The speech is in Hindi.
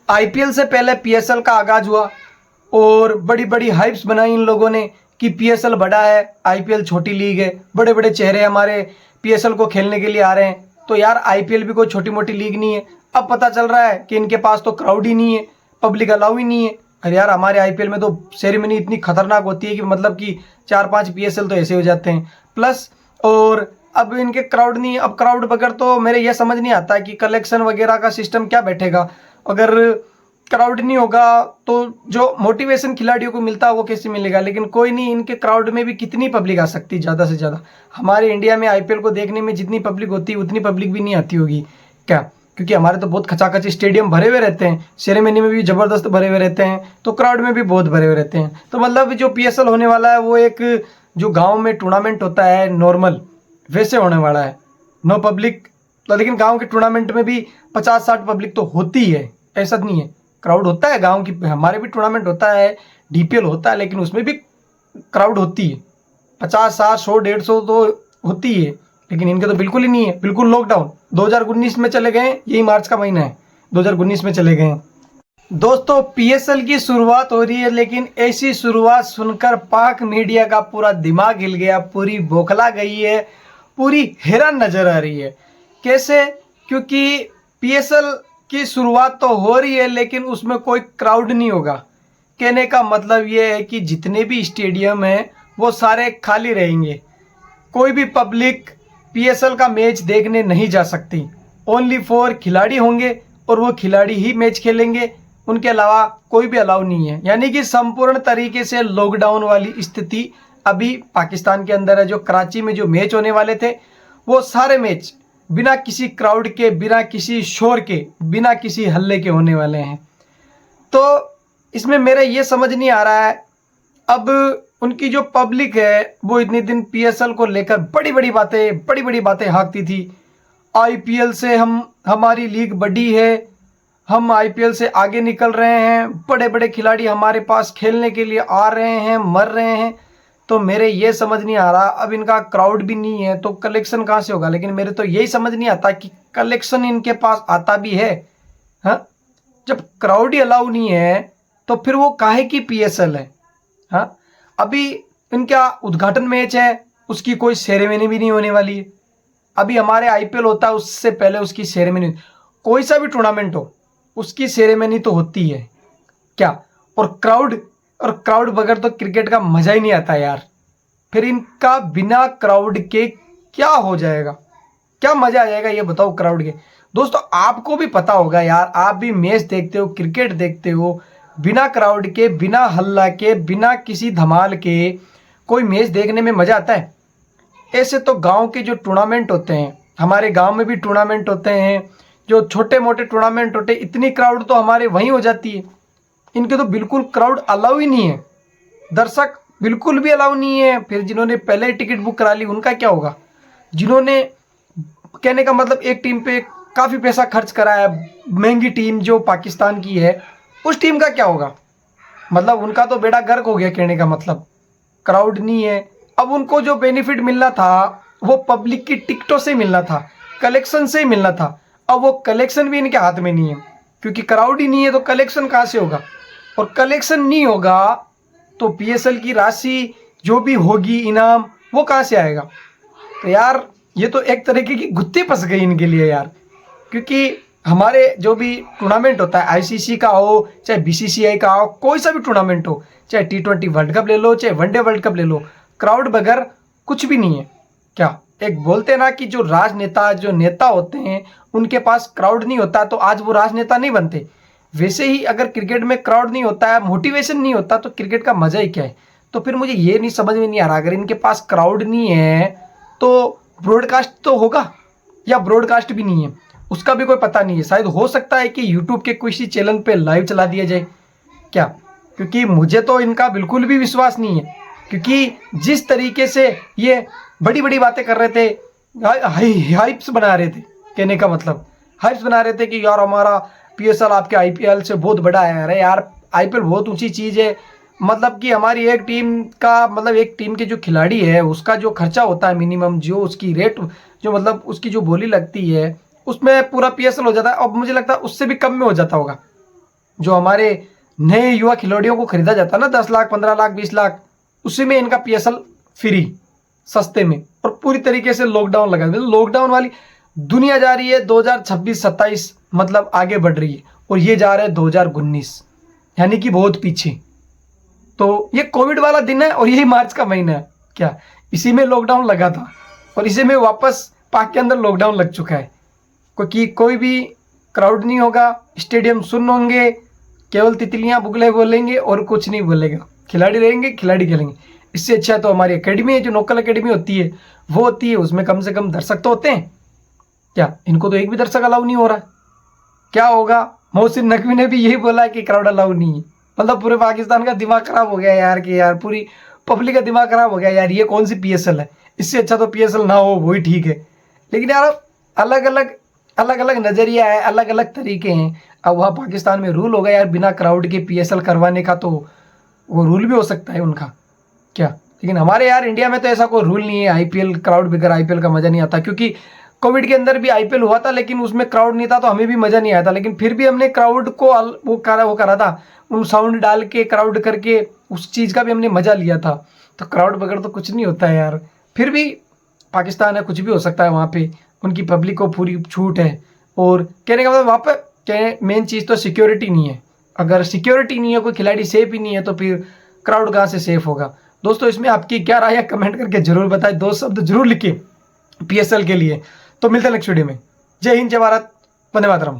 आईपीएल से पहले पीएसएल का आगाज हुआ और बड़ी बड़ी हाइप्स बनाई इन लोगों ने कि पीएसएल बड़ा है, आईपीएल छोटी लीग है, बड़े बड़े चेहरे हमारे पीएसएल को खेलने के लिए आ रहे हैं। तो यार आईपीएल भी कोई छोटी मोटी लीग नहीं है। अब पता चल रहा है कि इनके पास तो क्राउड ही नहीं है, पब्लिक अलाउ ही नहीं है। अरे यार हमारे आईपीएल में तो सेरेमनी इतनी खतरनाक होती है कि मतलब कि 4-5 पीएसएल तो ऐसे हो जाते हैं प्लस। और अब इनके क्राउड नहीं है। अब क्राउड बगैर तो मेरे ये समझ नहीं आता कि कलेक्शन वगैरह का सिस्टम क्या बैठेगा। अगर क्राउड नहीं होगा तो जो मोटिवेशन खिलाड़ियों को मिलता है वो कैसे मिलेगा। लेकिन कोई नहीं, इनके क्राउड में भी कितनी पब्लिक आ सकती है ज़्यादा से ज़्यादा। हमारे इंडिया में आईपीएल को देखने में जितनी पब्लिक होती है उतनी पब्लिक भी नहीं आती होगी क्या, क्योंकि हमारे तो बहुत खचाखच स्टेडियम भरे हुए रहते हैं, सेरेमनी में भी ज़बरदस्त भरे हुए रहते हैं, तो क्राउड में भी बहुत भरे हुए रहते हैं। तो मतलब जो पीएसएल होने वाला है वो एक जो गाँव में टूर्नामेंट होता है नॉर्मल वैसे होने वाला है, नो पब्लिक। तो लेकिन गांव के टूर्नामेंट में भी 50-60 पब्लिक तो होती है, ऐसा नहीं है। क्राउड होता है गांव की, हमारे भी टूर्नामेंट होता है, डीपीएल होता है, लेकिन उसमें भी क्राउड होती है 50-60 100-150 तो होती है। लेकिन इनके तो बिल्कुल ही नहीं है, बिल्कुल लॉकडाउन। 2019 में चले गए, यही मार्च का महीना है, 2019 में चले गए। दोस्तों पीएसएल की शुरुआत हो रही है, लेकिन ऐसी शुरुआत सुनकर पाक मीडिया का पूरा दिमाग हिल गया, पूरी बौखला गई है, पूरी हैरान नजर आ रही है। कैसे? क्योंकि पीएसएल की शुरुआत तो हो रही है लेकिन उसमें कोई क्राउड नहीं होगा। कहने का मतलब ये है कि जितने भी स्टेडियम हैं वो सारे खाली रहेंगे, कोई भी पब्लिक पीएसएल का मैच देखने नहीं जा सकती। ओनली फॉर खिलाड़ी होंगे और वो खिलाड़ी ही मैच खेलेंगे, उनके अलावा कोई भी अलाउ नहीं है। यानी कि संपूर्ण तरीके से लॉकडाउन वाली स्थिति अभी पाकिस्तान के अंदर है। जो कराची में जो मैच होने वाले थे वो सारे मैच बिना किसी क्राउड के, बिना किसी शोर के, बिना किसी हल्ले के होने वाले हैं। तो इसमें मेरा ये समझ नहीं आ रहा है, अब उनकी जो पब्लिक है वो इतने दिन पीएसएल को लेकर बड़ी बड़ी बातें हाँकती थी। आईपीएल से हमारी लीग बड़ी है, हम आईपीएल से आगे निकल रहे हैं, बड़े बड़े खिलाड़ी हमारे पास खेलने के लिए आ रहे हैं, मर रहे हैं। तो मेरे ये समझ नहीं आ रहा, अब इनका क्राउड भी नहीं है तो कलेक्शन कहाँ से होगा। लेकिन मेरे तो यही समझ नहीं आता कि कलेक्शन इनके पास आता भी है। हाँ, जब क्राउड ही अलाउ नहीं है तो फिर वो काहे की पीएसएल है। हाँ, अभी इनका उद्घाटन मैच है, उसकी कोई सेरेमनी भी नहीं होने वाली है। अभी हमारे आईपीएल होता है उससे पहले उसकी सेरेमनी, कोई सा भी टूर्नामेंट हो उसकी सेरेमनी तो होती है क्या। और क्राउड बगैर तो क्रिकेट का मजा ही नहीं आता यार। फिर इनका बिना क्राउड के क्या हो जाएगा, क्या मजा आ जाएगा ये बताओ क्राउड के। दोस्तों आपको भी पता होगा यार, आप भी मैच देखते हो, क्रिकेट देखते हो, बिना क्राउड के, बिना हल्ला के, बिना किसी धमाल के कोई मैच देखने में मजा आता है। ऐसे तो गांव के जो टूर्नामेंट होते हैं, हमारे गांव में भी टूर्नामेंट होते हैं, जो छोटे मोटे टूर्नामेंट होते हैं, इतनी क्राउड तो हमारे वहीं हो जाती है। इनके तो बिल्कुल क्राउड अलाउ ही नहीं है, दर्शक बिल्कुल भी अलाउ नहीं है। फिर जिन्होंने पहले टिकट बुक करा ली उनका क्या होगा। जिन्होंने, कहने का मतलब एक टीम पे काफ़ी पैसा खर्च करा है, महंगी टीम जो पाकिस्तान की है, उस टीम का क्या होगा। मतलब उनका तो बेड़ा गर्क हो गया। कहने का मतलब क्राउड नहीं है। अब उनको जो बेनिफिट मिलना था वो पब्लिक की टिकटों से मिलना था, कलेक्शन से ही मिलना था। अब वो कलेक्शन भी इनके हाथ में नहीं है, क्योंकि क्राउड ही नहीं है तो कलेक्शन कहाँ से होगा। और कलेक्शन नहीं होगा तो पीएसएल की राशि जो भी होगी इनाम वो कहाँ से आएगा। तो यार ये तो एक तरीके की गुत्थी फंस गई इनके लिए यार। क्योंकि हमारे जो भी टूर्नामेंट होता है, आईसीसी का हो चाहे बीसीसीआई का हो, कोई सा भी टूर्नामेंट हो, चाहे T20 वर्ल्ड कप ले लो, चाहे वनडे वर्ल्ड कप ले लो, क्राउड बगैर कुछ भी नहीं है क्या। एक बोलते हैं ना कि जो राजनेता, जो नेता होते हैं उनके पास क्राउड नहीं होता तो आज वो राजनेता नहीं बनते। वैसे ही अगर क्रिकेट में क्राउड नहीं होता है, मोटिवेशन नहीं होता तो क्रिकेट का मजा ही क्या है। तो फिर मुझे ये नहीं समझ में नहीं आ रहा, अगर इनके पास क्राउड नहीं है तो ब्रॉडकास्ट तो होगा या ब्रॉडकास्ट भी नहीं है, उसका भी कोई पता नहीं है। शायद हो सकता है कि यूट्यूब के किसी चैनल पे लाइव चला दिया जाए क्या, क्योंकि मुझे तो इनका बिल्कुल भी विश्वास नहीं है। क्योंकि जिस तरीके से ये बड़ी बड़ी बातें कर रहे थे, हाइप्स बना रहे थे, कहने का मतलब हाइप्स बना रहे थे कि यार हमारा पीएसएल आपके आईपीएल से बहुत बड़ा है। अरे यार आईपीएल बहुत ऊंची चीज़ है। मतलब कि हमारी एक टीम का, मतलब एक टीम के जो खिलाड़ी है उसका जो खर्चा होता है मिनिमम, जो उसकी रेट, जो मतलब उसकी जो बोली लगती है, उसमें पूरा पीएसएल हो जाता है। अब मुझे लगता है उससे भी कम में हो जाता होगा। जो हमारे नए युवा खिलाड़ियों को खरीदा जाता है ना 10 लाख 15 लाख 20 लाख, उसी में इनका पीएसएल फ्री सस्ते में और पूरी तरीके से लॉकडाउन लगा। लॉकडाउन वाली दुनिया जा रही है 2026-27, मतलब आगे बढ़ रही है, और ये जा रहा है 2019, यानी कि बहुत पीछे। तो ये कोविड वाला दिन है और यही मार्च का महीना है क्या, इसी में लॉकडाउन लगा था और इसी में वापस पाक के अंदर लॉकडाउन लग चुका है, क्योंकि कोई भी क्राउड नहीं होगा, स्टेडियम सुन्न होंगे, केवल तितलियां बुगले बोलेंगे और कुछ नहीं बोलेगा, खिलाड़ी रहेंगे, खिलाड़ी खेलेंगे। इससे अच्छा तो हमारी एकेडमी है, जो लोकल एकेडमी होती है वो होती है, उसमें कम से कम दर्शक तो होते हैं। क्या इनको तो एक भी दर्शक अलाउ नहीं हो रहा, क्या होगा। मोहसिन नकवी ने भी यही बोला है कि क्राउड अलाउ नहीं है। मतलब पूरे पाकिस्तान का दिमाग खराब हो गया यार, कि यार पूरी पब्लिक का दिमाग खराब हो गया यार, ये कौन सी पीएसएल है, इससे अच्छा तो पीएसएल ना हो वही ठीक है। लेकिन यार अलग अलग नज़रिया है, अलग अलग तरीके हैं। अब वहाँ पाकिस्तान में रूल होगा यार बिना क्राउड के पीएसएल करवाने का, तो वो रूल भी हो सकता है उनका क्या। लेकिन हमारे यार इंडिया में तो ऐसा कोई रूल नहीं है। आईपीएल क्राउड बगैर आईपीएल का मज़ा नहीं आता, क्योंकि कोविड के अंदर भी आईपीएल हुआ था लेकिन उसमें क्राउड नहीं था तो हमें भी मज़ा नहीं आया था। लेकिन फिर भी हमने क्राउड को वो करा था, उन साउंड डाल के क्राउड करके उस चीज़ का भी हमने मज़ा लिया था। तो क्राउड बगैर तो कुछ नहीं होता है यार। फिर भी पाकिस्तान है, कुछ भी हो सकता है वहाँ पे, उनकी पब्लिक को पूरी छूट है। और कहने का मतलब वहाँ पे मेन चीज़ तो सिक्योरिटी नहीं है। अगर सिक्योरिटी नहीं है, कोई खिलाड़ी सेफ ही नहीं है, तो फिर क्राउड कहाँ से सेफ होगा। दोस्तों इसमें आपकी क्या राय है कमेंट करके जरूर बताएं, 2 शब्द जरूर लिखिए पीएसएल के लिए। तो मिलते हैं नेक्स्ट वीडियो में। जय हिंद, जय भारत, वंदे मातरम।